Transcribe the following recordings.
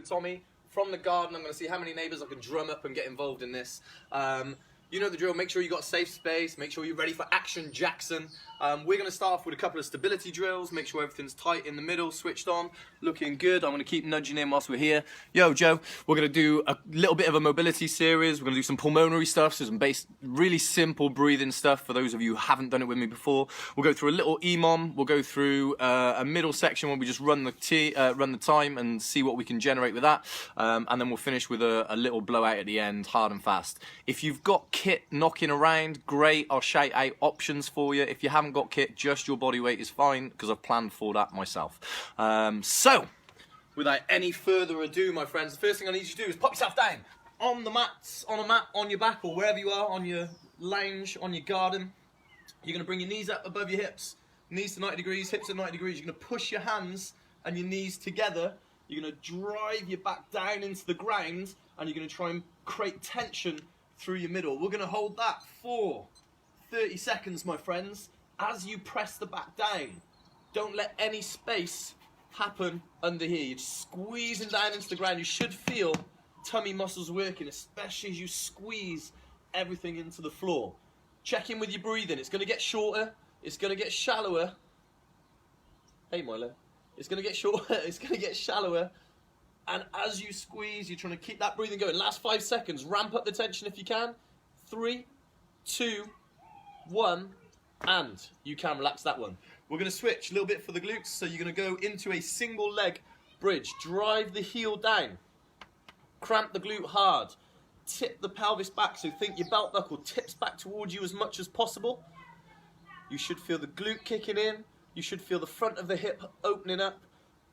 with Tommy from the garden. I'm going to see how many neighbours I can drum up and get involved in this. You know the drill. Make sure you've got a safe space. Make sure you're ready for action, Jackson. We're going to start off with a couple of stability drills. Make sure everything's tight in the middle, switched on, looking good. I'm going to keep nudging in whilst we're here. Yo, Joe, we're going to do a little bit of a mobility series. We're going to do some pulmonary stuff, so some really simple breathing stuff for those of you who haven't done it with me before. We'll go through a little EMOM. We'll go through a middle section where we just run the time and see what we can generate with that. And then we'll finish with a little blowout at the end, hard and fast. If you've got kit knocking around, great. I'll shout out options for you. If you haven't got kit, just your body weight is fine, because I've planned for that myself. So, without any further ado, my friends, the first thing I need you to do is pop yourself down on the mats, on a mat, on your back, or wherever you are, on your lounge, on your garden. You're going to bring your knees up above your hips, knees to 90 degrees, hips at 90 degrees. You're going to push your hands and your knees together. You're going to drive your back down into the ground, and you're going to try and create tension through your middle. We're going to hold that for 30 seconds, my friends, as you press the back down. Don't let any space happen under here. You're just squeezing down into the ground. You should feel tummy muscles working, especially as you squeeze everything into the floor. Check in with your breathing. It's going to get shorter. It's going to get shallower. Hey, Milo. It's going to get shorter. It's going to get shallower. And as you squeeze, you're trying to keep that breathing going. Last 5 seconds. Ramp up the tension if you can. 3, 2, 1, and you can relax that one. We're going to switch a little bit for the glutes. So you're going to go into a single leg bridge. Drive the heel down. Cramp the glute hard. Tip the pelvis back. So think your belt buckle tips back towards you as much as possible. You should feel the glute kicking in. You should feel the front of the hip opening up.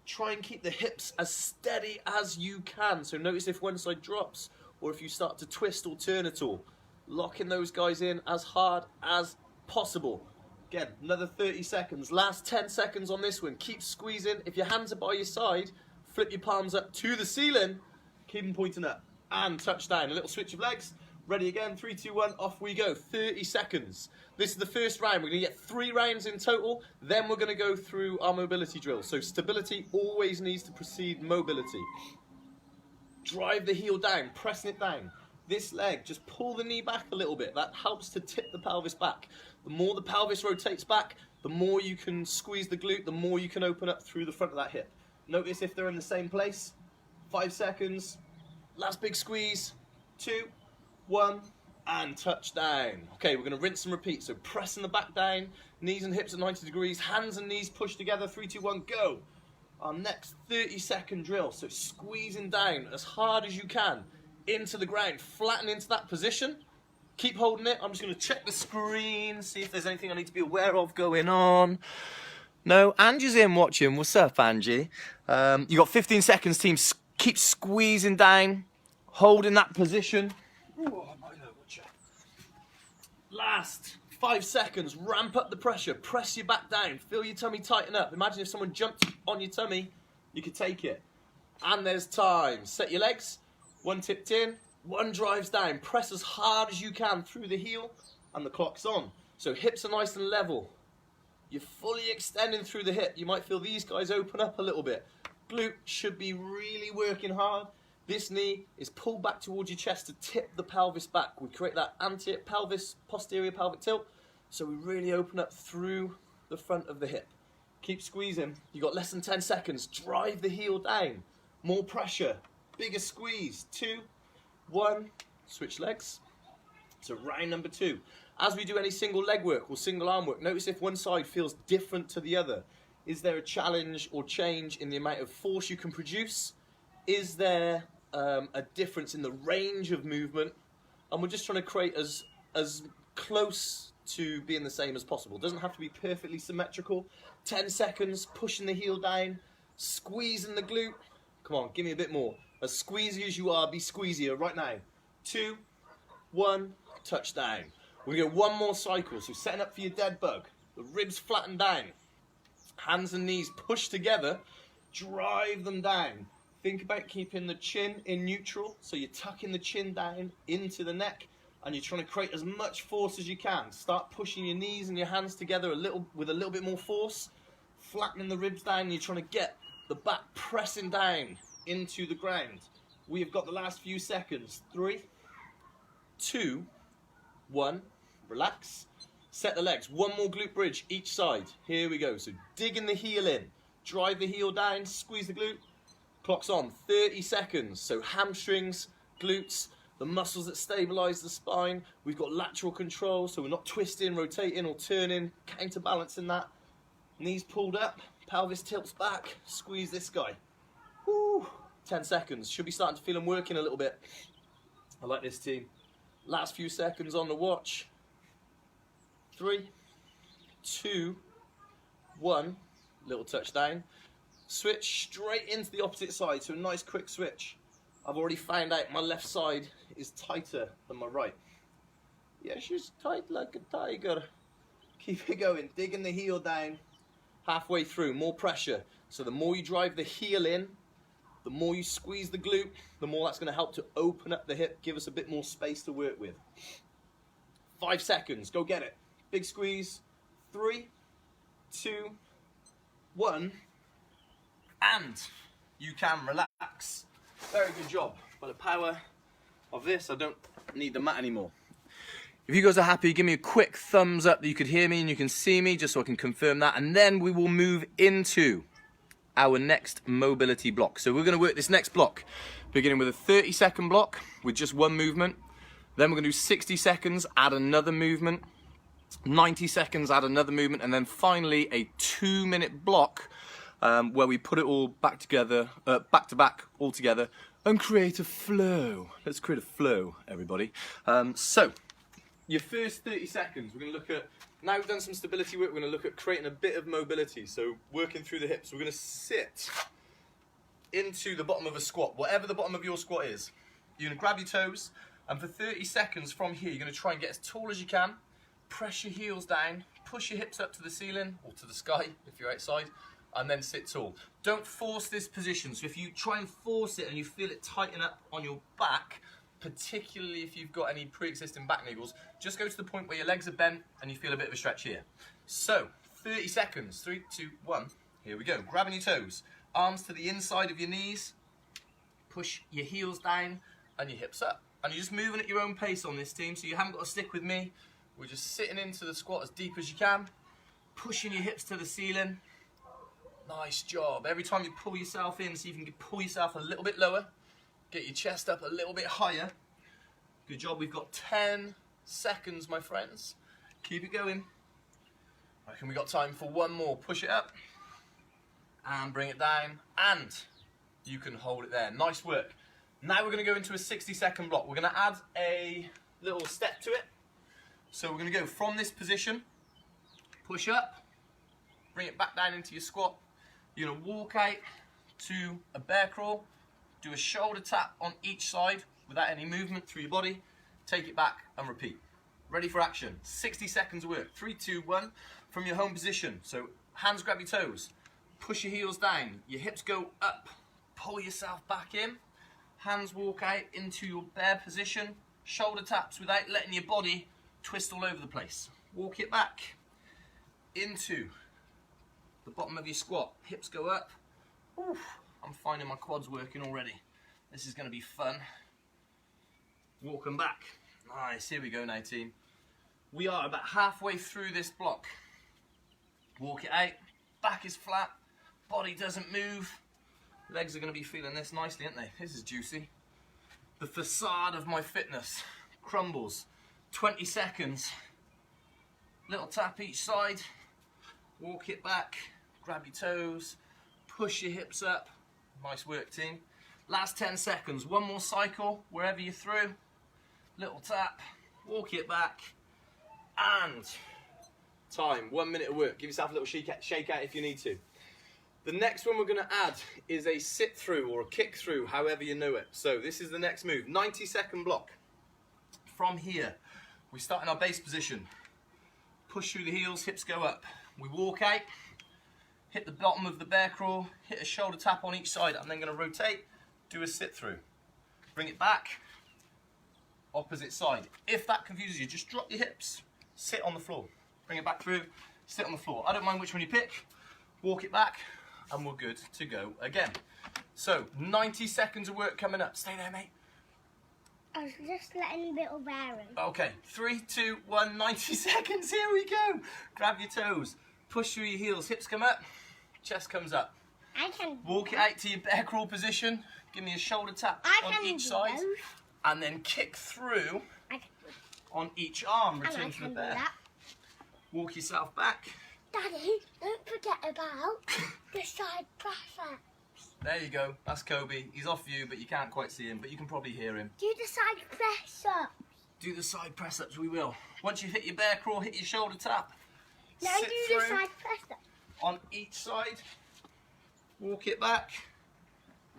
Try and keep the hips as steady as you can. So notice if one side drops or if you start to twist or turn at all. Locking those guys in as hard as possible. Again, another 30 seconds. Last 10 seconds on this one. Keep squeezing. If your hands are by your side, flip your palms up to the ceiling. Keep them pointing up. And touch down. A little switch of legs. Ready again. 3, 2, 1. Off we go. 30 seconds. This is the first round. We're going to get 3 rounds in total. Then we're going to go through our mobility drill. So stability always needs to precede mobility. Drive the heel down. Pressing it down. This leg, just pull the knee back a little bit. That helps to tip the pelvis back. The more the pelvis rotates back, the more you can squeeze the glute, the more you can open up through the front of that hip. Notice if they're in the same place. 5 seconds. Last big squeeze. 2, 1, and touch down. Okay, we're going to rinse and repeat. So pressing the back down, knees and hips at 90 degrees, hands and knees pushed together. 3, 2, 1, go. Our next 30-second drill. So squeezing down as hard as you can into the ground, flatten into that position. Keep holding it. I'm just going to check the screen, see if there's anything I need to be aware of going on. No, Angie's in watching. What's up, Angie? You got 15 seconds, team. Keep squeezing down, holding that position. Ooh, last 5 seconds. Ramp up the pressure. Press your back down. Feel your tummy tighten up. Imagine if someone jumped on your tummy, you could take it. And there's time. Set your legs. 1 tipped in, 1 drives down. Press as hard as you can through the heel, and the clock's on. So hips are nice and level. You're fully extending through the hip. You might feel these guys open up a little bit. Glute should be really working hard. This knee is pulled back towards your chest to tip the pelvis back. We create that anti-pelvis, posterior pelvic tilt. So we really open up through the front of the hip. Keep squeezing. You've got less than 10 seconds. Drive the heel down. More pressure. Bigger squeeze. 2, 1. Switch legs. So round number 2. As we do any single leg work or single arm work, notice if one side feels different to the other. Is there a challenge or change in the amount of force you can produce? Is there a difference in the range of movement? And we're just trying to create as close to being the same as possible. It doesn't have to be perfectly symmetrical. 10 seconds, pushing the heel down, squeezing the glute. Come on, give me a bit more. As squeezy as you are, be squeezier right now. 2, 1, touch down. We're going to go 1 more cycle. So setting up for your dead bug. The ribs flatten down. Hands and knees push together. Drive them down. Think about keeping the chin in neutral. So you're tucking the chin down into the neck. And you're trying to create as much force as you can. Start pushing your knees and your hands together with a little bit more force. Flattening the ribs down. And you're trying to get the back pressing down into the ground. We have got the last few seconds. 3, 2, 1. Relax. Set the legs. One more glute bridge each side. Here we go. So digging the heel in. Drive the heel down. Squeeze the glute. Clock's on. 30 seconds. So hamstrings, glutes, the muscles that stabilize the spine. We've got lateral control, so we're not twisting, rotating, or turning, counterbalancing that. Knees pulled up, pelvis tilts back. Squeeze this guy. Woo. 10 seconds. Should be starting to feel them working a little bit. I like this, team. Last few seconds on the watch. 3, 2, 1. Little touchdown. Switch straight into the opposite side, so a nice quick switch. I've already found out my left side is tighter than my right. Yeah, she's tight like a tiger. Keep it going, digging the heel down. Halfway through, more pressure. So the more you drive the heel in, the more you squeeze the glute, the more that's going to help to open up the hip, give us a bit more space to work with. 5 seconds, go get it. Big squeeze. 3, 2, 1. And you can relax. Very good job. By the power of this, I don't need the mat anymore. If you guys are happy, give me a quick thumbs up that you could hear me and you can see me, just so I can confirm that. And then we will move into our next mobility block. So we're going to work this next block, beginning with a 30-second block with just one movement. Then we're going to do 60 seconds, add another movement. 90 seconds, add another movement, and then finally a 2-minute block where we put it all back together, back to back, all together, and create a flow. Let's create a flow, everybody. So, your first 30 seconds, we're going to look at, now we've done some stability work, we're going to look at creating a bit of mobility, so working through the hips. We're going to sit into the bottom of a squat, whatever the bottom of your squat is. You're going to grab your toes, and for 30 seconds from here, you're going to try and get as tall as you can. Press your heels down, push your hips up to the ceiling or to the sky if you're outside, and then sit tall. Don't force this position. So if you try and force it and you feel it tighten up on your back, particularly if you've got any pre-existing back niggles, just go to the point where your legs are bent and you feel a bit of a stretch here. So 30 seconds, 3, 2, 1, here we go. Grabbing your toes, arms to the inside of your knees, push your heels down and your hips up. And you're just moving at your own pace on this, team, so you haven't got to stick with me. We're just sitting into the squat as deep as you can, pushing your hips to the ceiling. Nice job. Every time you pull yourself in, see if you can pull yourself a little bit lower, get your chest up a little bit higher. Good job. We've got 10 seconds, my friends. Keep it going. I reckon we got time for one more. Push it up and bring it down, and you can hold it there. Nice work. Now we're going to go into a 60-second block. We're going to add a little step to it. So we're going to go from this position, push up, bring it back down into your squat. You're going to walk out to a bear crawl, do a shoulder tap on each side without any movement through your body, take it back and repeat. Ready for action. 60 seconds of work. 3, 2, 1. From your home position. So hands grab your toes, push your heels down, your hips go up, pull yourself back in, hands walk out into your bear position, shoulder taps without letting your body twist all over the place. Walk it back into the bottom of your squat. Hips go up. Oof, I'm finding my quads working already. This is going to be fun. Walk them back. Nice, here we go now, team. We are about halfway through this block. Walk it out. Back is flat. Body doesn't move. Legs are going to be feeling this nicely, aren't they? This is juicy. The facade of my fitness crumbles. 20 seconds, little tap each side, walk it back, grab your toes, push your hips up. Nice work, team. Last 10 seconds, one more cycle, wherever you're through, little tap, walk it back, and time. 1 minute of work. Give yourself a little shake out if you need to. The next one we're going to add is a sit through or a kick through, however you know it. So this is the next move, 90-second block. From here, we start in our base position. Push through the heels, hips go up. We walk out, hit the bottom of the bear crawl, hit a shoulder tap on each side. I'm then going to rotate, do a sit through. Bring it back, opposite side. If that confuses you, just drop your hips, sit on the floor. Bring it back through, sit on the floor. I don't mind which one you pick. Walk it back, and we're good to go again. So, 90 seconds of work coming up. Stay there, mate. I was just letting a bit of air in. Okay, 3, 2, 1, 90 seconds. Here we go. Grab your toes. Push through your heels. Hips come up. Chest comes up. I can Walk it out to your bear crawl position. Give me a shoulder tap on each side. Those. And then kick through I can do on each arm. And I Return to the can do bear. that. Walk yourself back. Daddy, don't forget about the side press-up. There you go. That's Kobe. He's off you, but you can't quite see him, but you can probably hear him. Do the side press-up. Do the side press-ups, we will. Once you've hit your bear crawl, hit your shoulder tap. Now Sit do the through side press-up. on each side. Walk it back.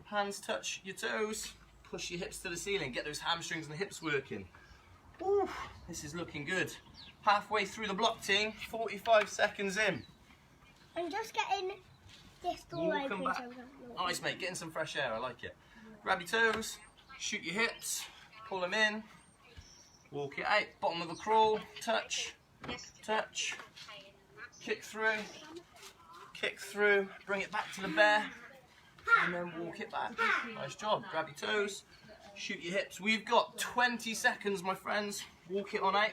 Hands touch your toes. Push your hips to the ceiling. Get those hamstrings and the hips working. Ooh, this is looking good. Halfway through the block, team. 45 seconds in. I'm just getting this door Walk 'em open. back. So we don't know. Nice, mate. Getting some fresh air. I like it. Grab your toes. Shoot your hips. Pull them in. Walk it out. Bottom of the crawl. Touch. Touch. Kick through. Kick through. Bring it back to the bear. And then walk it back. Nice job. Grab your toes. Shoot your hips. We've got 20 seconds, my friends. Walk it on out.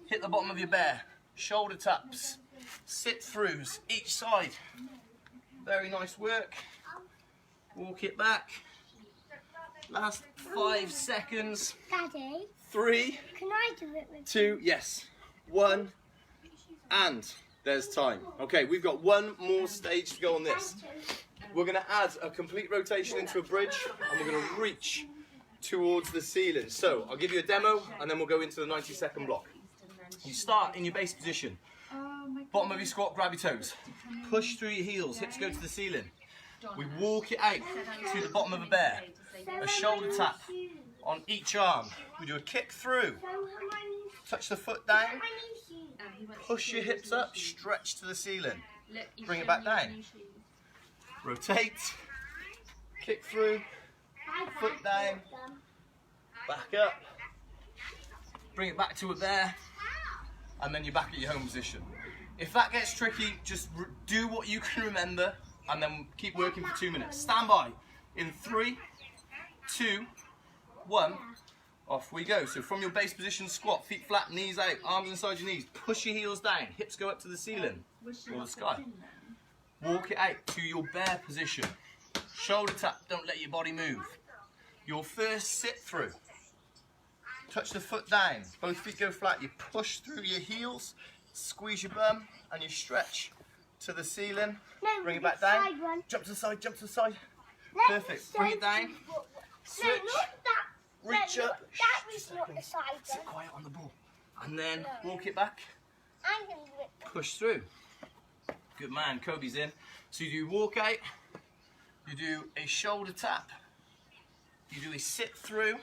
Hit the bottom of your bear. Shoulder taps. Sit throughs each side. Very nice work. Walk it back. Last 5 seconds. Daddy, 3, can I do it with 2, yes. 1, and there's time. Okay, we've got one more stage to go on this. We're going to add a complete rotation into a bridge, and we're going to reach towards the ceiling. So I'll give you a demo, and then we'll go into the 90-second block. You start in your base position. Bottom of your squat, grab your toes. Push through your heels, hips go to the ceiling. We walk it out to the bottom of a bear. A shoulder tap on each arm. We do a kick through. Touch the foot down. Push your hips up, stretch to the ceiling. Bring it back down. Rotate. Kick through. Foot down. Back up. Bring it back to a bear. And then you're back at your home position. If that gets tricky, just do what you can remember and then keep working for 2 minutes. Stand by. In 3, 2, 1, off we go. So from your base position, squat, feet flat, knees out, arms inside your knees. Push your heels down, hips go up to the ceiling or the sky. Walk it out to your bear position. Shoulder tap, don't let your body move. Your first sit through. Touch the foot down, both feet go flat. You push through your heels, squeeze your bum, and you stretch to the ceiling. No, Bring it back down. Jump to the side, jump to the side. Perfect. Bring it down. Switch. No, not that. Reach no, up. That was not the side Sit one. quiet on the ball. And then walk it back. I'm going to do it. Push through. Good man, Kobe's in. So you do walk out. You do a shoulder tap. You do a sit through.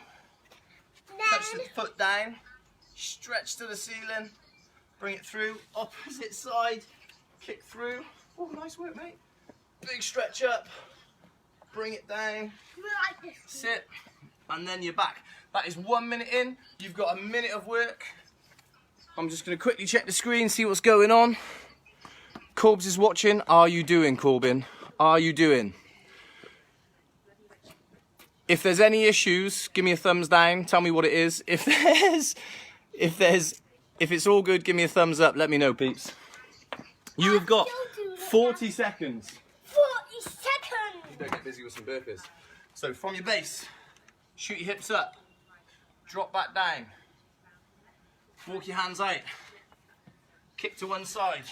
Touch the foot down. Stretch to the ceiling. Bring it through. Opposite side. Kick through. Oh, nice work, mate. Big stretch up. Bring it down. Like this. Sit. And then you're back. That is 1 minute in. You've got a minute of work. I'm just going to quickly check the screen, see what's going on. Corbs is watching. Are you doing, Corbin? Are you doing? If there's any issues, give me a thumbs down. Tell me what it is. If it's all good, give me a thumbs up. Let me know, peeps. You have got 40 seconds. 40 seconds. You better get busy with some burpees. So from your base, shoot your hips up. Drop back down. Walk your hands out. Kick to one side.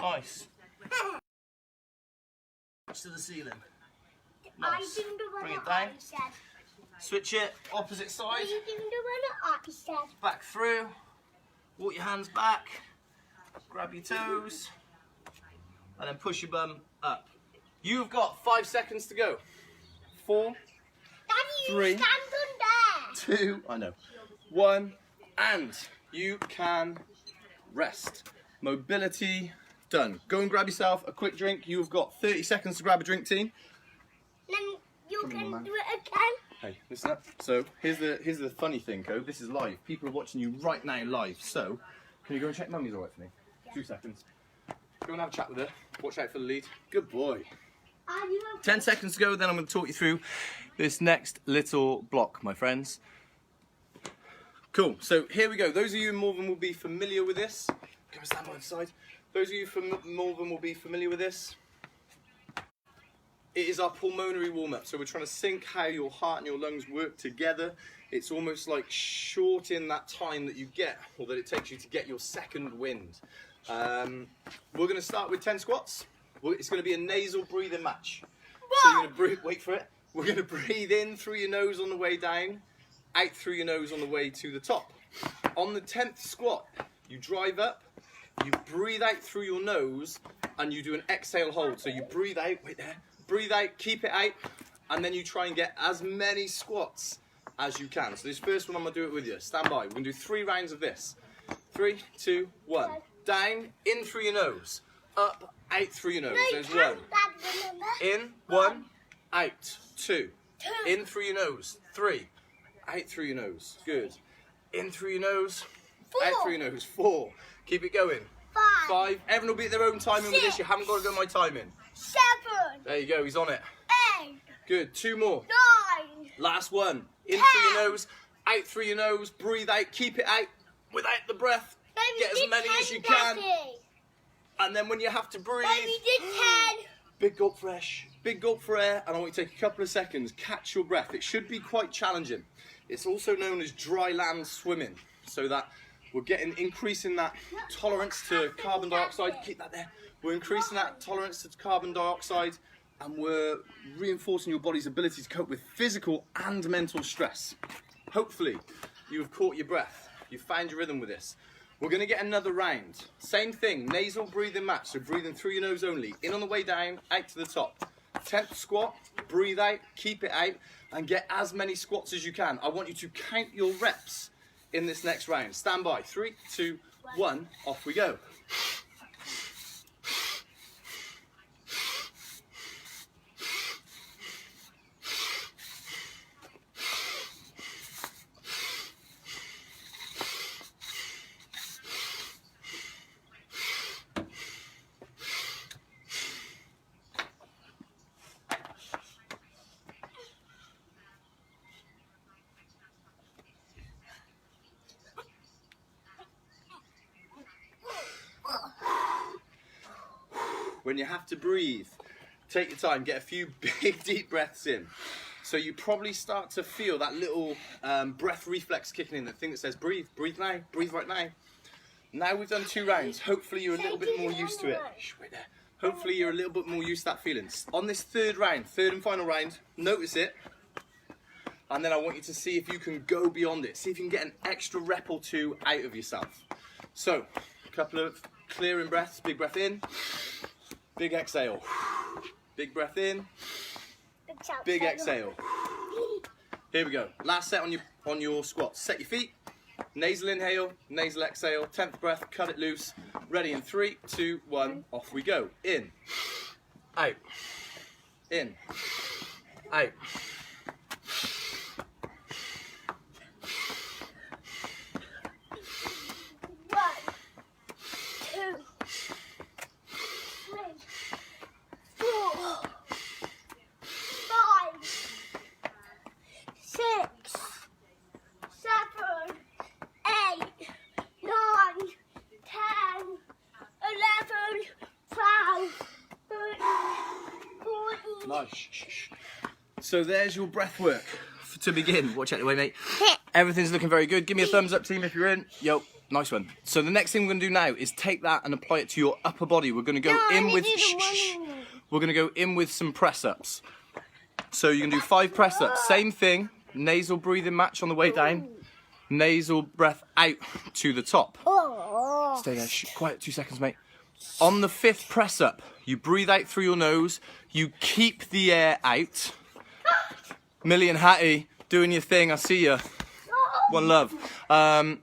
Nice. Touch to the ceiling. Nice. Bring it down. Switch it, opposite side. Back through. Walk your hands back. Grab your toes. And then push your bum up. You've got 5 seconds to go. 4, Daddy, 3, stand on there. 2, I know. 1, and you can rest. Mobility done. Go and grab yourself a quick drink. You've got 30 seconds to grab a drink, team. Then you Come on, can man. do it again. Hey, listen up. So here's the funny thing, Cove. This is live. People are watching you right now live. So can you go and check Mummy's alright for me? 2 seconds. Go and have a chat with her. Watch out for the lead. Good boy. 10 seconds to go, then I'm going to talk you through this next little block, my friends. Cool, so here we go. Those of you in Malvern will be familiar with this. Come and stand by the side. Those of you from Malvern will be familiar with this. It is our pulmonary warm-up, so we're trying to sync how your heart and your lungs work together. It's almost like shorting that time that you get, or that it takes you to get your second wind. We're going to start with 10 squats. It's going to be a nasal breathing match. So you're going to breathe, wait for it. We're going to breathe in through your nose on the way down, out through your nose on the way to the top. On the 10th squat, you drive up, you breathe out through your nose, and you do an exhale hold. So you breathe out, wait there, breathe out, keep it out, and then you try and get as many squats as you can. So this first one, I'm going to do it with you. Stand by. We're going to do 3 rounds of this. 3, 2, 1. Down, in through your nose. Up, out through your nose. There's 1. In, 1. Out, 2. In through your nose. 3. Out through your nose. Good. In through your nose. 4. Out through your nose. 4. Keep it going. 5. Everyone will be at their own timing with this. You haven't got to go my timing. 7. There you go. He's on it. 8. Good. 2 more. 9. Last one. In 10. through your nose. Out through your nose. Breathe out. Keep it out. Without the breath. Get as many as you can. And then when you have to breathe, Baby did 10. big gulp fresh, big gulp for air, and I want you to take a couple of seconds, catch your breath. It should be quite challenging. It's also known as dry land swimming, so that we're increasing that tolerance to carbon dioxide. Keep that there. We're increasing that tolerance to carbon dioxide, and we're reinforcing your body's ability to cope with physical and mental stress. Hopefully, you have caught your breath. You've found your rhythm with this. We're going to get another round. Same thing, nasal breathing match, so breathing through your nose only. In on the way down, out to the top. 10th squat, breathe out, keep it out, and get as many squats as you can. I want you to count your reps in this next round. Stand by. 3, 2, 1, off we go. When you have to breathe, take your time, get a few big deep breaths in. So you probably start to feel that little breath reflex kicking in, the thing that says breathe, breathe now, breathe right now. Now we've done 2 rounds, hopefully you're a little bit more used to it. Wait there. Hopefully you're a little bit more used to that feeling. On this 3rd round, 3rd and final round, notice it. And then I want you to see if you can go beyond it. See if you can get an extra rep or 2 out of yourself. So, a couple of clearing breaths, big breath in. Big exhale. Big breath in. Big exhale. Here we go. Last set on your squats. Set your feet. Nasal inhale, nasal exhale. 10th breath, cut it loose. Ready in 3, 2, 1. Off we go. In. Out. In. Out. Nice. So there's your breath work to begin. Watch out the way, mate. Everything's looking very good. Give me a thumbs up, team, if you're in. Yo, nice one. So the next thing we're going to do now is take that and apply it to your upper body. We're going to go in with we're going to go in with some press ups. So you can do 5 press ups. Same thing. Nasal breathing match on the way down. Nasal breath out to the top. Stay there. Quiet. 2 seconds, mate. On the 5th press up, you breathe out through your nose. You keep the air out. Millie and Hattie, doing your thing. I see you. One love. On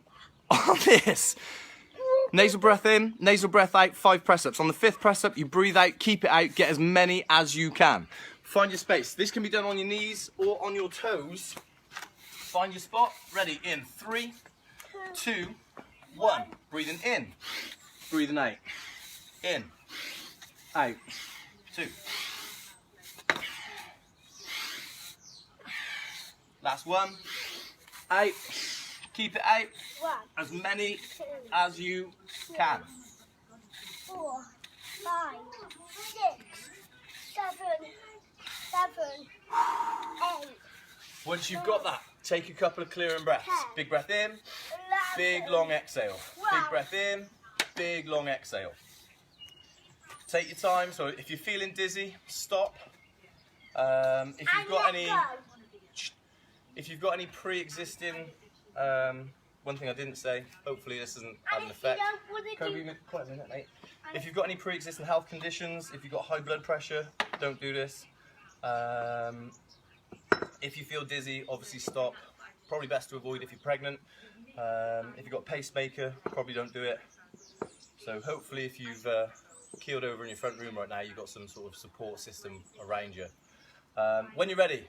this, nasal breath in, nasal breath out, 5 press ups. On the 5th press up, you breathe out, keep it out, get as many as you can. Find your space. This can be done on your knees or on your toes. Find your spot. Ready, in 3, 2, 1. Breathing in, breathing out. In, out, 2, Last one. 8. Keep it 8. 1, As many 2, as you can. 4, 5, 6, 7, 8. Once you've got that, take a couple of clearing breaths. 10, Big breath in, 11, big long exhale. Big 12. breath in, big long exhale. Take your time. So if you're feeling dizzy, stop. If you've got any pre-existing, one thing I didn't say, hopefully this doesn't have an effect. Quite a minute, mate. If you've got any pre-existing health conditions, if you've got high blood pressure, don't do this. If you feel dizzy, obviously stop. Probably best to avoid if you're pregnant. If you've got a pacemaker, probably don't do it. So hopefully if you've keeled over in your front room right now, you've got some sort of support system around you. When you're ready,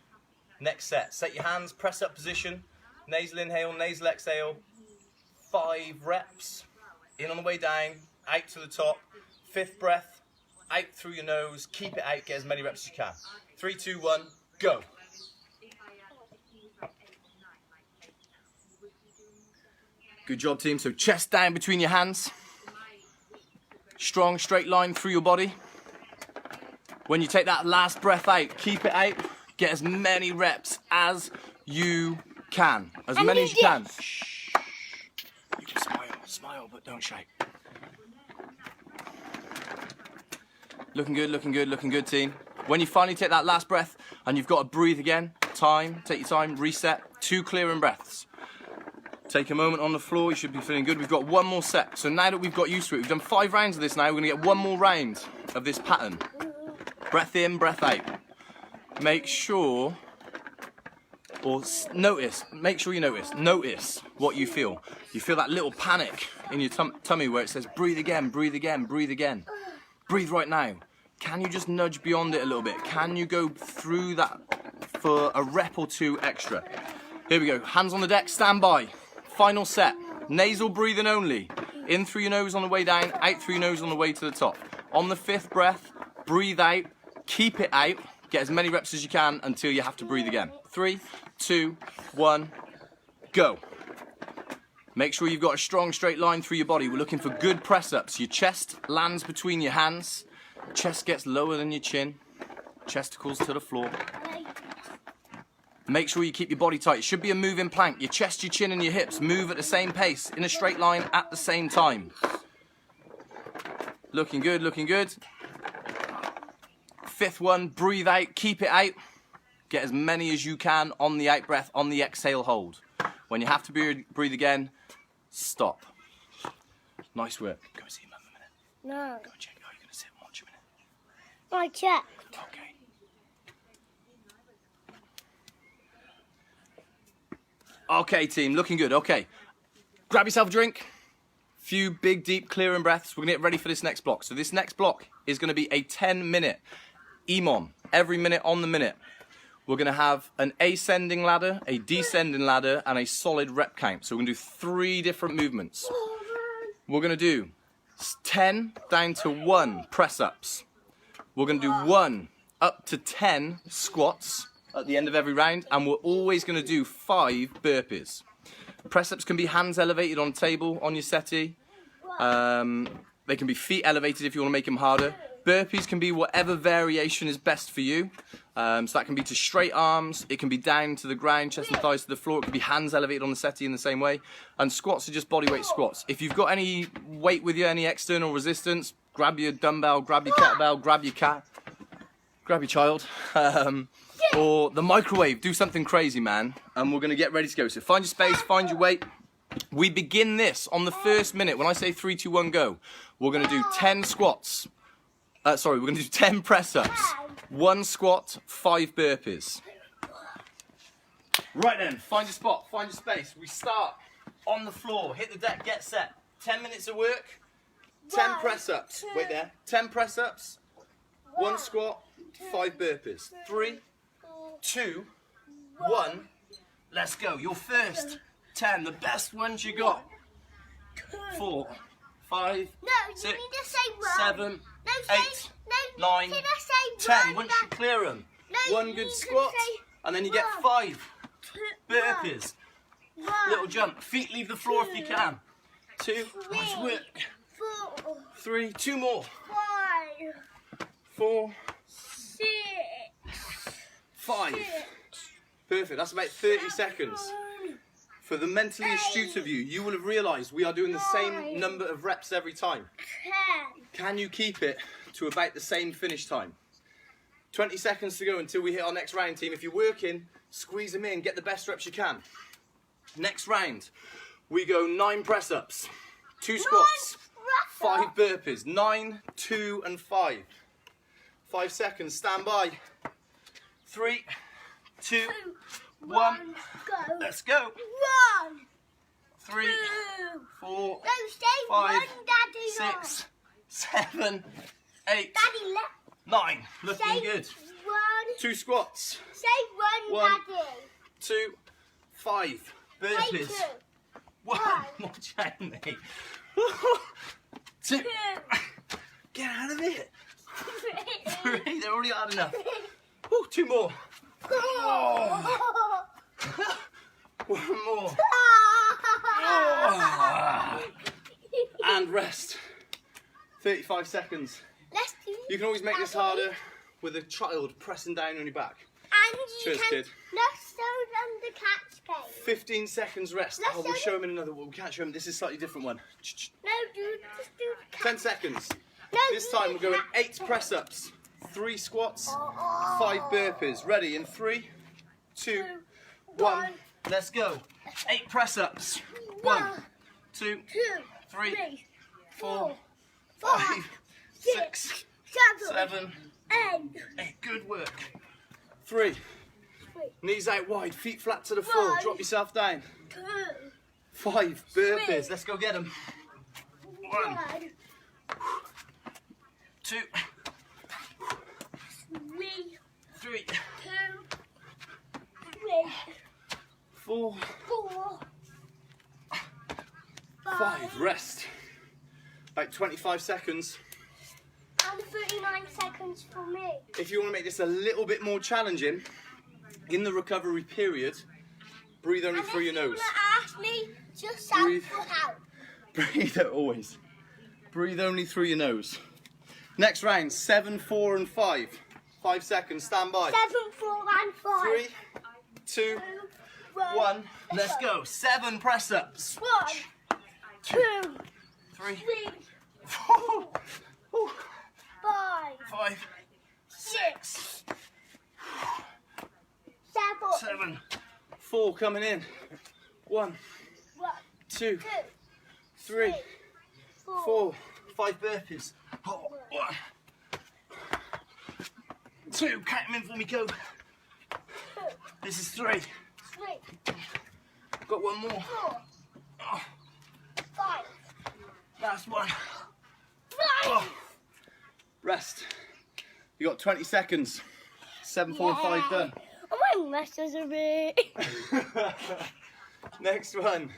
next set. Set your hands, press up position, nasal inhale, nasal exhale. 5 reps. In on the way down, out to the top. 5th breath, out through your nose. Keep it out, get as many reps as you can. 3, 2, 1, go. Good job, team. So chest down between your hands. Strong straight line through your body. When you take that last breath out, keep it out. Get as many reps as you can. As many as you can. Shh. You can smile, but don't shake. Looking good, looking good, looking good, team. When you finally take that last breath and you've got to breathe again, take your time, reset. 2 clearing breaths. Take a moment on the floor, you should be feeling good. We've got one more set. So now that we've got used to it, we've done 5 rounds of this now, we're gonna get one more round of this pattern. Breath in, breath out. Make sure, notice what you feel. You feel that little panic in your tummy where it says, breathe again, breathe again, breathe again. Breathe right now. Can you just nudge beyond it a little bit? Can you go through that for a rep or 2 extra? Here we go, hands on the deck, stand by. Final set, nasal breathing only. In through your nose on the way down, out through your nose on the way to the top. On the 5th breath, breathe out, keep it out, get as many reps as you can until you have to breathe again. 3, 2, 1, go. Make sure you've got a strong straight line through your body. We're looking for good press ups. Your chest lands between your hands, chest gets lower than your chin, chesticles to the floor. Make sure you keep your body tight. It should be a moving plank. Your chest, your chin and your hips move at the same pace, in a straight line at the same time. Looking good, looking good. 5th one, breathe out, keep it out. Get as many as you can on the out breath, on the exhale hold. When you have to breathe again, stop. Nice work. Go and see your mum a minute. No. Go and check. Oh, you're going to sit and watch a minute. I checked. Okay. Okay, team, looking good. Okay, grab yourself a drink. Few big, deep, clearing breaths. We're gonna get ready for this next block. So this next block is gonna be a 10-minute EMOM, every minute on the minute. We're gonna have an ascending ladder, a descending ladder, and a solid rep count. So we're gonna do 3 different movements. We're gonna do 10 down to 1 press-ups. We're gonna do 1 up to 10 squats at the end of every round, and we're always going to do 5 burpees. Press-ups can be hands elevated on a table, on your settee. They can be feet elevated if you want to make them harder. Burpees can be whatever variation is best for you. So that can be to straight arms, it can be down to the ground, chest and thighs to the floor, it can be hands elevated on the settee in the same way. And squats are just body weight squats. If you've got any weight with you, any external resistance, grab your dumbbell, grab your kettlebell, grab your cat, grab your child. Or the microwave, do something crazy, man, and we're going to get ready to go. So find your space, find your weight. We begin this on the 1st minute. When I say 3, 2, 1, go, we're going to do 10 squats. We're going to do 10 press-ups, 1 squat, 5 burpees. Right then, find your spot, find your space. We start on the floor, hit the deck, get set. 10 minutes of work, 10 press-ups. Wait there, 10 press-ups, 1 squat, 5 burpees. 3, 2, 1, let's go. Your first 10, the best ones you got. 4, 5, No, you 6, need to say 7, 8, 9, 10. Once you clear them, 1 good squat, and then you get 5. burpees. One. Little jump. Feet leave the floor if you can. 2. Nice work. 4. 3. 2 more. 5. 4. 6. 5. Perfect. That's about 30 seconds. For the mentally astute of you, you will have realised we are doing the same number of reps every time. 10. Can you keep it to about the same finish time? 20 seconds to go until we hit our next round, team. If you're working, squeeze them in, get the best reps you can. Next round, we go 9 press-ups, 2 squats, 5 burpees. 9, 2 and 5. 5 seconds, stand by. 3, 2, 1. Go. Let's go. 1. 3, 2. 4, No, stay 5, 1, Daddy. 6, 7, 8, Daddy, 9. Looking say good. 1. 2 squats. Say 1, 1, Daddy. 2, 5 Say burpees. 2. 1 1. more Jamie. 2. Get out of it. 3. They're already hard enough. Ooh, 2 more. 1 more. And rest. 35 seconds. Let's do You can always make this Daddy. harder with a child pressing down on your back. And you Cheers, can kid. let's show them the catch game. 15 seconds rest. Let's Oh, we'll show show him in another one. We can't show him. This is a slightly different one. No, dude, just do the catch. 10 seconds. No, This do time the we're going catch. 8 press-ups, 3 squats, Oh. 5 burpees. Ready in 3, 2, 1. Let's go. 8 press-ups. 1, 2, 2, 3, 4, 4, 5, 6, 7, 8. 8. Good work. 3. Knees out wide, feet flat to the floor. 1, Drop yourself down. 2, 5 burpees. 3. Let's go get them. 1, 1, 2, 3, 3, 2, 3, 4, 4, 5. Rest. About 25 seconds. and 39 seconds for me. If you want to make this a little bit more challenging, in the recovery period, breathe only And through your if you nose. want to ask me, just shout Breathe. for help. Breathe out always. Breathe only through your nose. Next round, 7, 4 and 5. 5 seconds, stand by. 7, 4, and 5. 3, 2, 1. Let's go. 7 press-ups. 1, 2, 3, 3, 4, 5, 5, 6, 7, 7. 4 coming in. 1, 1, 2, 2, 3, 4, 4, 5 burpees. 1, 2, count them in for me, go. 2, This is 3. 3, Got 1 more. 4, Oh, 5, last one. 5. Oh. Rest. You got 20 seconds. 7, 4 and 5 done. Oh, my muscles are big. Next one.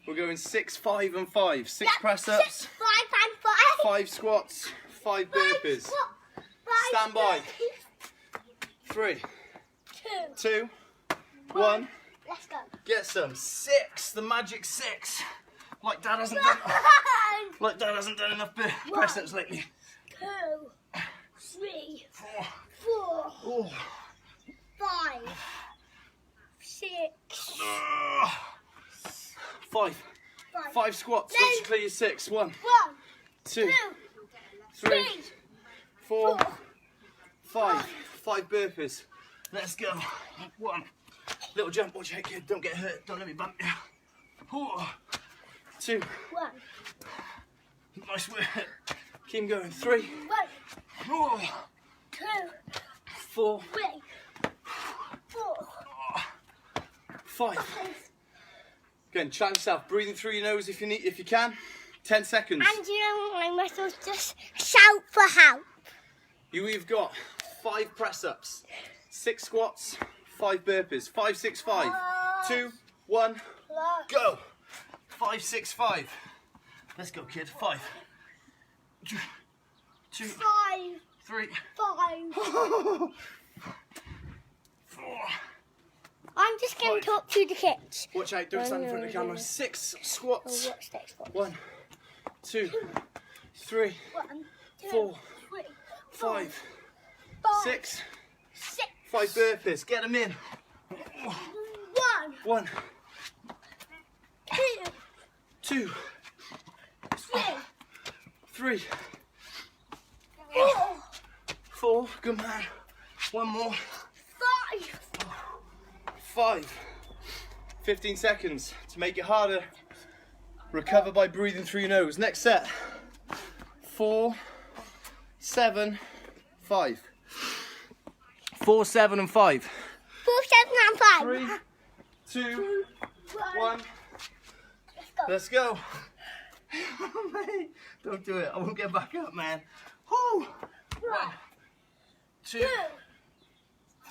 We're going 6, 5 and 5. 6 press ups, 6, 5, and 5. 5 squats, 5 burpees. Stand by. 3, 2, 1. Let's go. Get some. 6. The magic 6. Like Dad hasn't done. Like Dad hasn't done enough press ups lately. 2, 3, 4. 4, Oh. 5, 6, 5. 5 squats. No. Let's clear your 6. 1, 1, 2, 2, 3, 3, 4, 4, 5. 5 burpees. Let's go. 1. Little jump. Watch your head, kid. Don't get hurt. Don't let me bump you. 2. 1, Nice work. Keep going. 3. 1, 2, 4. 3, 4, 5. Again, challenge yourself. Breathing through your nose if you can. 10 seconds. And you know my muscles just shout for help. You've got 5 press ups, 6 squats, 5 burpees. 5, 6, 5. 2, 1, go. 5, 6, 5. Let's go, kid. 5, 2, 5, 3, 5. 4. I'm I'm just going to talk to the kids. Watch out, don't stand in front of the camera. 6 squats. Oh, what's next one? 1, 2, 3, 4, 5, 6, 5 burpees. Get them in. 1, 2, 3, 4. Good man. One more. 5. 15 seconds to make it harder. Recover by breathing through your nose. Next set. 4, 7, 5. 4, 7, and 5. 4, 7, and 5. 3, 2, 1. Let's go. Oh, mate. Don't do it. I won't get back up, man. Woo. 1, 2,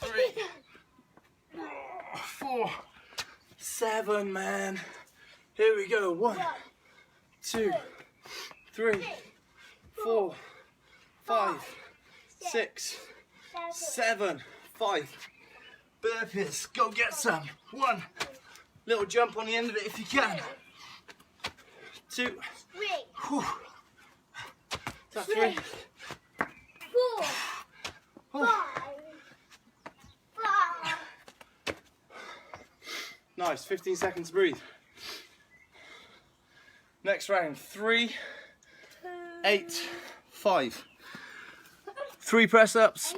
3, 4, 7, man. Here we go. 1, 2, 3, 4, 5, 6, 7, 5. Burpees. Go get some. 1. Little jump on the end of it if you can. 2. 3. Whew. That's 3. 4. 5. 5. Nice. 15 seconds to breathe. Next round. 3, 8, 5. 3 press ups,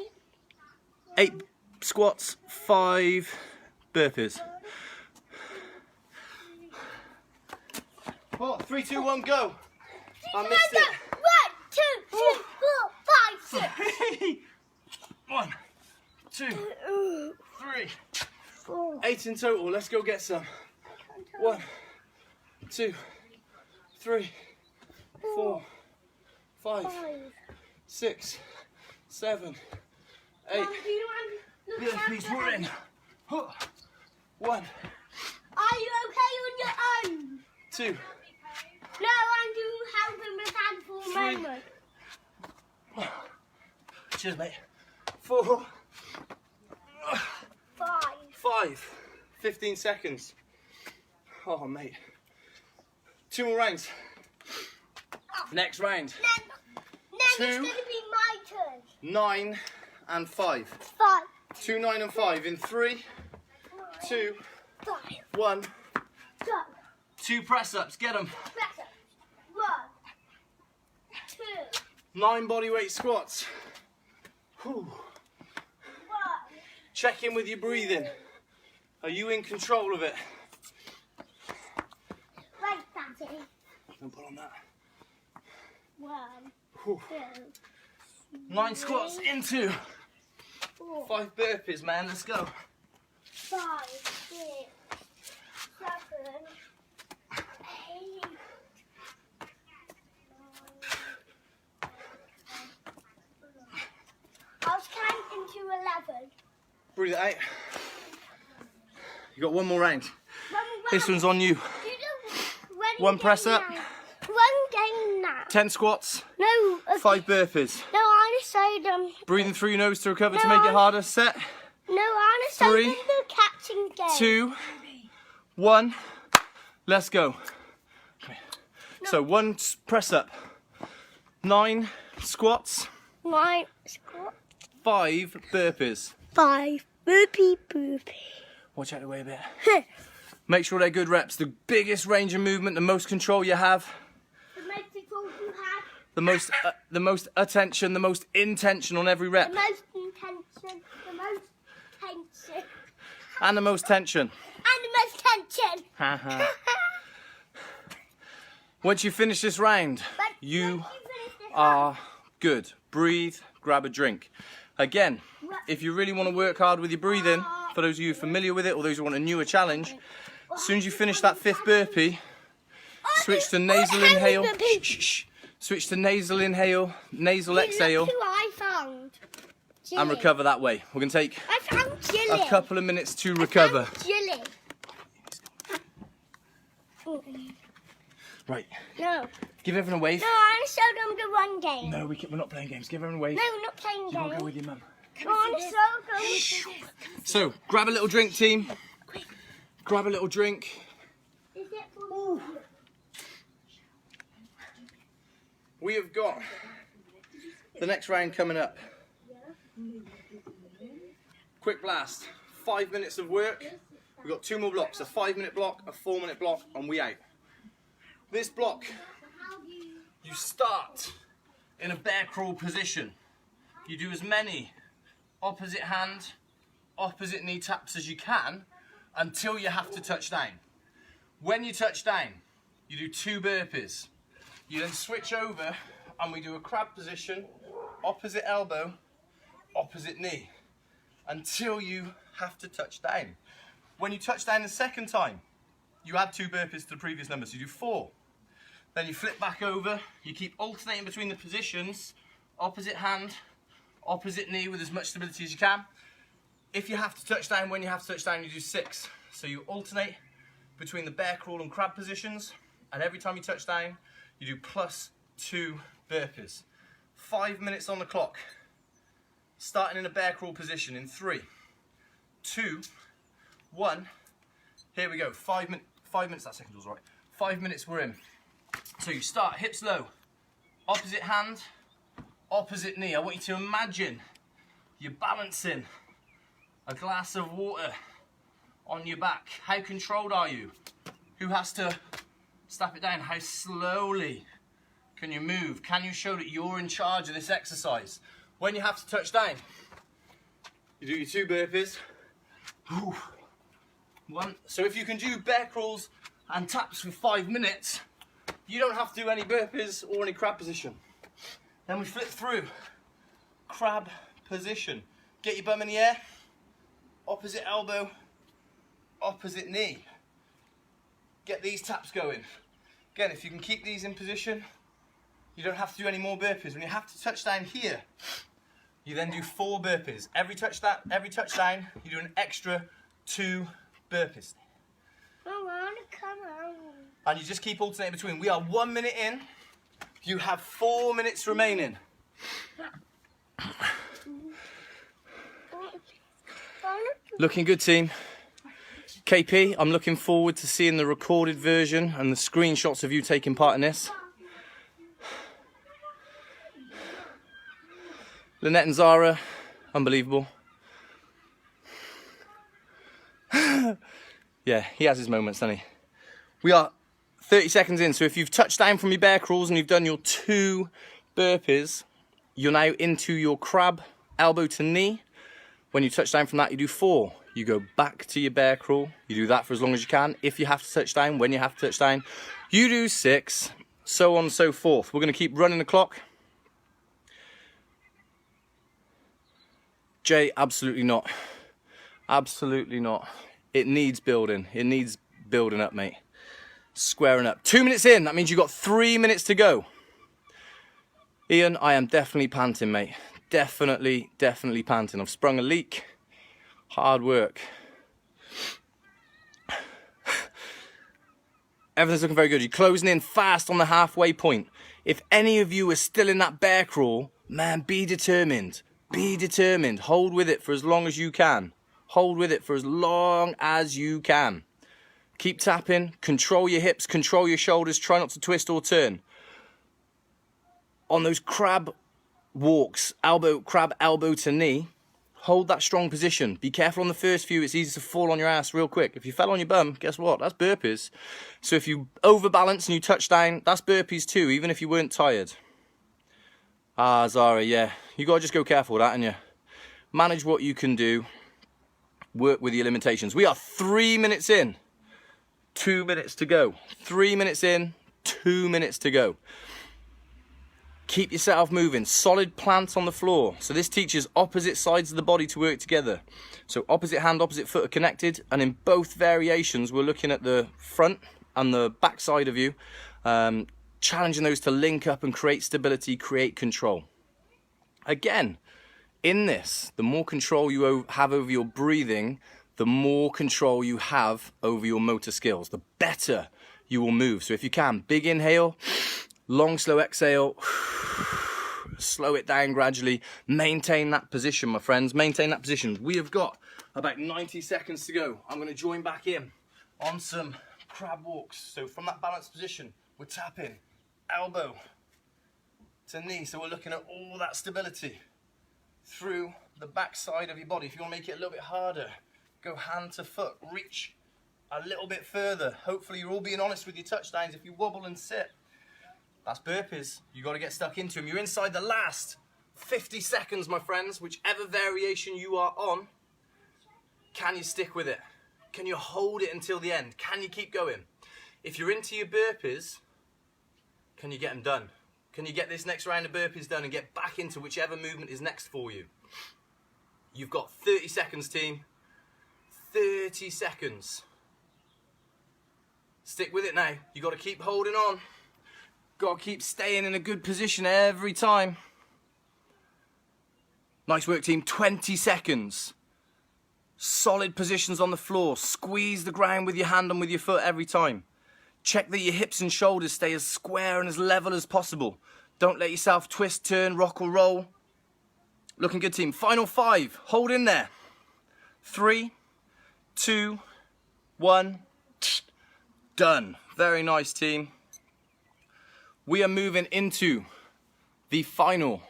8 squats, 5 burpees. Oh, 3, 2, 1, go. I missed it. 1, 2, 3, 4, 5, 6. 1, 2, 3, 8 in total. Let's go get some. 1, 2, 3, 4, 5, 6, 7, 8. Burpees, we're in. 1, Are you okay on your own? 2, No, I'm doing helping with hand for a 3. moment. Cheers, mate. 4, 5. 5. 15 seconds. Oh, mate. 2 more rounds. Next round. Then it's 2, going to be my turn. 9, and 5. 5. 2, 9, and 5 in 3, 2, 5. 1. Go. 2 press ups. Get them. Press up. 1. 2. 9 bodyweight squats. Whew. 1. Check in with your breathing. Are you in control of it? Right, Daddy. Don't pull on that. 1. Whew. 2. 9 squats into 4. 5 burpees, man. Let's go. 5. 6. 7. 8. 9. I was counting to 11. Breathe it out. You got one more round. When This one's on you. you know, when 1 you press get up. now- One game now. 10 squats. No. 5 burpees. No, I said Breathing through your nose to recover to No, make it I- harder. Set. No, I said 3, the catching game. 2, 1. Let's go. Come here. So 1 press up. 9 squats. 9 squat. 5 burpees. 5 burpee. Watch out the way a bit. Make sure they're good reps. The biggest range of movement, the most control you have, The most control you have. the most attention, the most intention on every rep, The most intention. The most tension. and the most tension. And the most tension. Haha. Once you finish this round, But you once finish this are good. Breathe, grab a drink. Again, if you really want to work hard with your breathing, for those of you familiar with it or those who want a newer challenge, as soon as you finish that 5th burpee, switch to nasal inhale. Shh, shh, shh. Switch to nasal inhale, nasal exhale, Look who I found. Jilly. and recover that way. We're going to take I found Jilly. a couple of minutes to recover. Jilly. Right, No. give everyone a wave. No, I showed them the one game. No, we're not playing games. Give everyone a wave. No, we're not playing You want to games. go with your mum. No, I showed them. So, grab a little drink, team. Quick. grab a little drink. Is it for We have got the next round coming up. Quick blast, 5 minutes of work. We've got 2 more blocks, a 5-minute block, a 4-minute block, and we out. This block, you start in a bear crawl position. You do as many opposite hand, opposite knee taps as you can until you have to touch down. When you touch down, you do 2 burpees. You then switch over and we do a crab position, opposite elbow, opposite knee, until you have to touch down. When you touch down the second time, you add 2 burpees to the previous number, so you do 4. Then you flip back over, you keep alternating between the positions, opposite hand, opposite knee with as much stability as you can. If you have to touch down, when you have to touch down, you do 6. So you alternate between the bear crawl and crab positions, and every time you touch down, you do plus 2 burpees. 5 minutes on the clock. Starting in a bear crawl position in 3, 2, 1. Here we go. 5 minutes. That second was right. 5 minutes. We're in. So you start hips low, opposite hand, opposite knee. I want you to imagine you're balancing a glass of water on your back. How controlled are you? Who has to step it down? How slowly can you move? Can you show that you're in charge of this exercise? When you have to touch down, you do your 2 burpees. 1. So if you can do bear crawls and taps for 5 minutes, you don't have to do any burpees or any crab position. Then we flip through crab position. Get your bum in the air, opposite elbow, opposite knee. Get these taps going. Again, if you can keep these in position, you don't have to do any more burpees. When you have to touch down here, you then do 4 burpees. Every touchdown, you do an extra 2 burpees. Come on. And you just keep alternating between. We are 1 minute in. You have 4 minutes remaining. Looking good, team. KP, I'm looking forward to seeing the recorded version and the screenshots of you taking part in this. Lynette and Zara, unbelievable. Yeah, he has his moments, doesn't he? We are 30 seconds in, so if you've touched down from your bear crawls and you've done your 2 burpees, you're now into your crab, elbow to knee. When you touch down from that, you do 4. You go back to your bear crawl. You do that for as long as you can. If you have to touch down, when you have to touch down, you do 6, so on and so forth. We're going to keep running the clock. Jay, absolutely not. Absolutely not. It needs building. It needs building up, mate. Squaring up. 2 minutes in. That means you've got 3 minutes to go. Ian, I am definitely panting, mate. Definitely panting. I've sprung a leak. Hard work. Everything's looking very good. You're closing in fast on the halfway point. If any of you are still in that bear crawl, man, be determined. Be determined. Hold with it for as long as you can. Hold with it for as long as you can. Keep tapping. Control your hips. Control your shoulders. Try not to twist or turn. On those crab walks, crab elbow to knee, hold that strong position. Be careful on the first few. It's easy to fall on your ass real quick. If you fell on your bum, guess what? That's burpees. So if you overbalance and you touch down, that's burpees too, even if you weren't tired. Ah, Zara, yeah. You got to just go careful with that, ain't you? Manage what you can do. Work with your limitations. We are 3 minutes in. 2 minutes to go. 3 minutes in, 2 minutes to go. Keep yourself moving. Solid plant on the floor. So this teaches opposite sides of the body to work together. So opposite hand, opposite foot are connected. And in both variations, we're looking at the front and the back side of you. Challenging those to link up and create stability, create control. Again, in this, the more control you have over your breathing, the more control you have over your motor skills, the better you will move. So if you can, big inhale, long, slow exhale, slow it down gradually. Maintain that position, my friends, maintain that position. We have got about 90 seconds to go. I'm going to join back in. on some crab walks. So from that balanced position, we're tapping elbow to knee. So we're looking at all that stability through the back side of your body. If you want to make it a little bit harder, go hand to foot, reach a little bit further. Hopefully you're all being honest with your touchdowns. If you wobble and sit, that's burpees. You got to get stuck into them. You're inside the last 50 seconds, my friends. Whichever variation you are on, can you stick with it? Can you hold it until the end? Can you keep going? If you're into your burpees, can you get them done? Can you get this next round of burpees done and get back into whichever movement is next for you? You've got 30 seconds, team. 30 seconds. Stick with it now. You got to keep holding on. Got to keep staying in a good position every time. Nice work, team. 20 seconds. Solid positions on the floor. Squeeze the ground with your hand and with your foot every time. Check that your hips and shoulders stay as square and as level as possible. Don't let yourself twist, turn, rock or roll. Looking good, team. Final 5. Hold in there. 3, 2, 1. Done. Very nice, team. We are moving into the final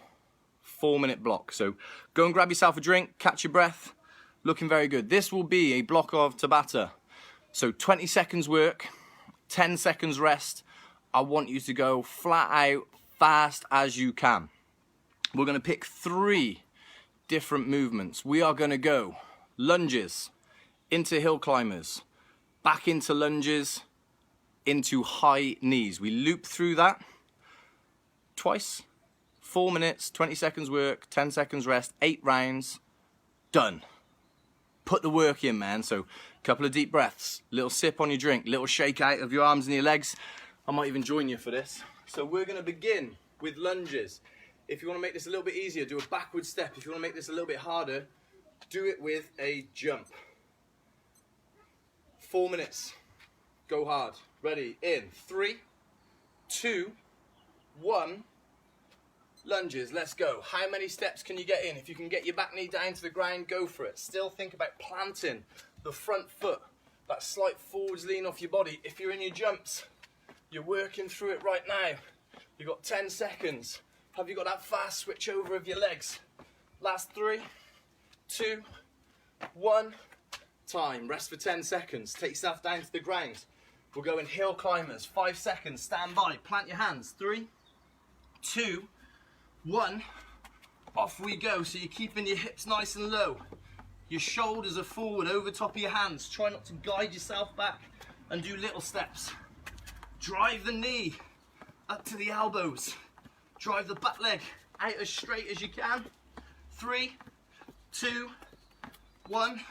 4-minute block. So go and grab yourself a drink, catch your breath. Looking very good. This will be a block of Tabata. So 20 seconds work, 10 seconds rest. I want you to go flat out, fast as you can. We're going to pick 3 different movements. We are going to go lunges, into hill climbers, back into lunges, into high knees. We loop through that twice. 4 minutes, 20 seconds work, 10 seconds rest, 8 rounds, done. Put the work in, man. So a couple of deep breaths, little sip on your drink, little shake out of your arms and your legs. I might even join you for this. So we're going to begin with lunges. If you want to make this a little bit easier, do a backward step. If you want to make this a little bit harder, do it with a jump. 4 minutes. Go hard. Ready? In 3, 2, 1. Lunges, let's go. How many steps can you get in? If you can get your back knee down to the ground, go for it. Still think about planting the front foot, that slight forwards lean off your body. If you're in your jumps, you're working through it right now. You've got 10 seconds. Have you got that fast switch over of your legs? Last 3, 2, 1. Time. Rest for 10 seconds. Take yourself down to the ground. We're going hill climbers. 5 seconds. Stand by. Plant your hands. 3, 2, 1, off we go. So you're keeping your hips nice and low. Your shoulders are forward over top of your hands. Try not to guide yourself back and do little steps. Drive the knee up to the elbows. Drive the back leg out as straight as you can. 3, 2, 1,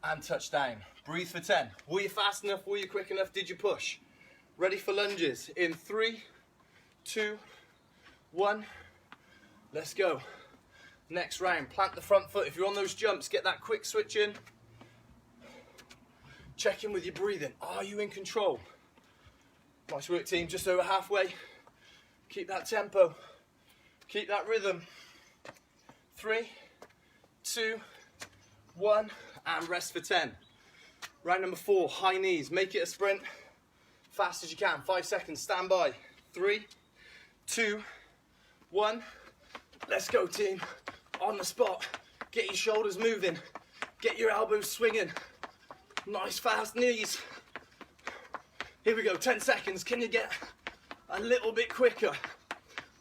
and touch down. Breathe for 10. Were you fast enough? Were you quick enough? Did you push? Ready for lunges in 3, 2, 1, let's go. Next round, plant the front foot. If you're on those jumps, get that quick switch in. Check in with your breathing. Are you in control? Nice work, team. Just over halfway. Keep that tempo. Keep that rhythm. 3, 2, 1, and rest for 10. Round number 4, high knees. Make it a sprint. Fast as you can. 5 seconds. Stand by. 3, 2, 1, let's go, team. On the spot. Get your shoulders moving. Get your elbows swinging. Nice fast knees. Here we go, 10 seconds. Can you get a little bit quicker?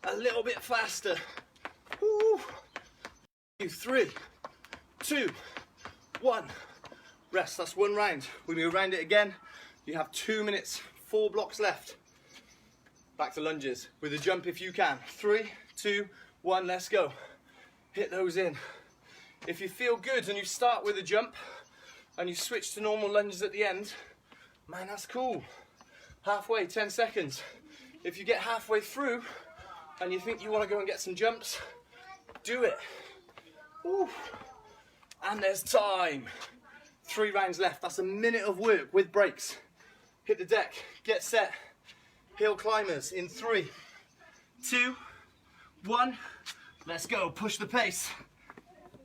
A little bit faster? Woo. 3, 2, 1. Rest, that's 1 round. We're gonna go round it again. You have 2 minutes, 4 blocks left. Back to lunges with a jump if you can. 3, 2, 1, let's go. Hit those in. If you feel good and you start with a jump and you switch to normal lunges at the end, man, that's cool. Halfway, 10 seconds. If you get halfway through and you think you want to go and get some jumps, do it. Woo. And there's time. 3 rounds left. That's a minute of work with breaks. Hit the deck, get set. Hill climbers in 3, 2, 1. Let's go. Push the pace.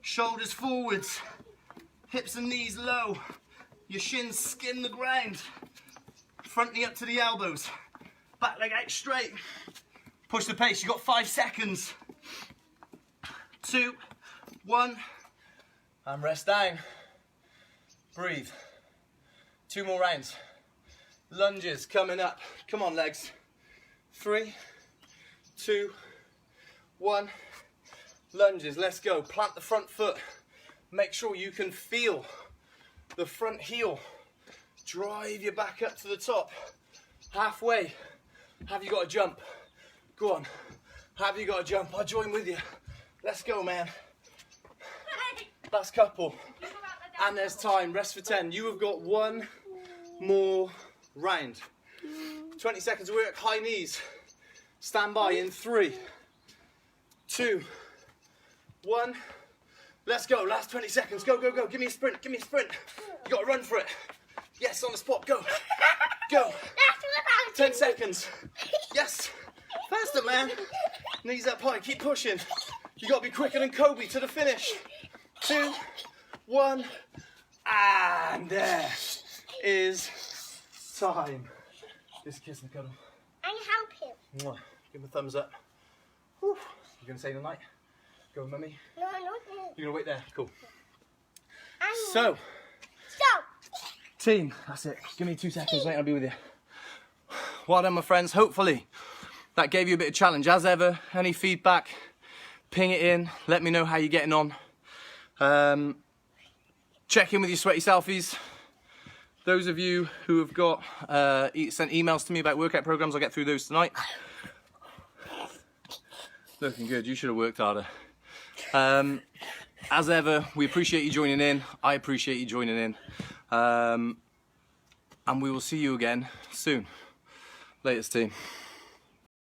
Shoulders forwards. Hips and knees low. Your shins skin the ground. Front knee up to the elbows. Back leg out straight. Push the pace. You've got 5 seconds. 2, 1. And rest down. Breathe. 2 more rounds. Lunges coming up. Come on, legs. 3, 2, 1. Lunges. Let's go. Plant the front foot. Make sure you can feel the front heel. Drive your back up to the top. Halfway. Have you got to jump? Go on. Have you got to jump? I'll join with you. Let's go, man. Last couple. And there's time. Rest for 10. You have got 1 more round. 20 seconds of work. High knees. Stand by in 3, 2, 1. Let's go. Last 20 seconds. Go, go, go. Give me a sprint. Give me a sprint. You got to run for it. Yes, on the spot. Go. Go. 10 seconds. Yes. Faster, man. Knees up high. Keep pushing. You got to be quicker than Kobe to the finish. 2, 1. And there is time. Just kiss and cuddle. And help him. Mwah. Give him a thumbs up. Whew. You going to say goodnight? Go with mummy. No, no, no. You're going to wait there? Cool. And So, stop. team, that's it. Give me 2 seconds, mate. I'll be with you. Well done, my friends. Hopefully that gave you a bit of challenge. As ever, any feedback, ping it in. Let me know how you're getting on. Check in with your sweaty selfies. Those of you who have got sent emails to me about workout programs, I'll get through those tonight. Looking good. You should have worked harder. As ever, we appreciate you joining in. I appreciate you joining in. And we will see you again soon. Latest team.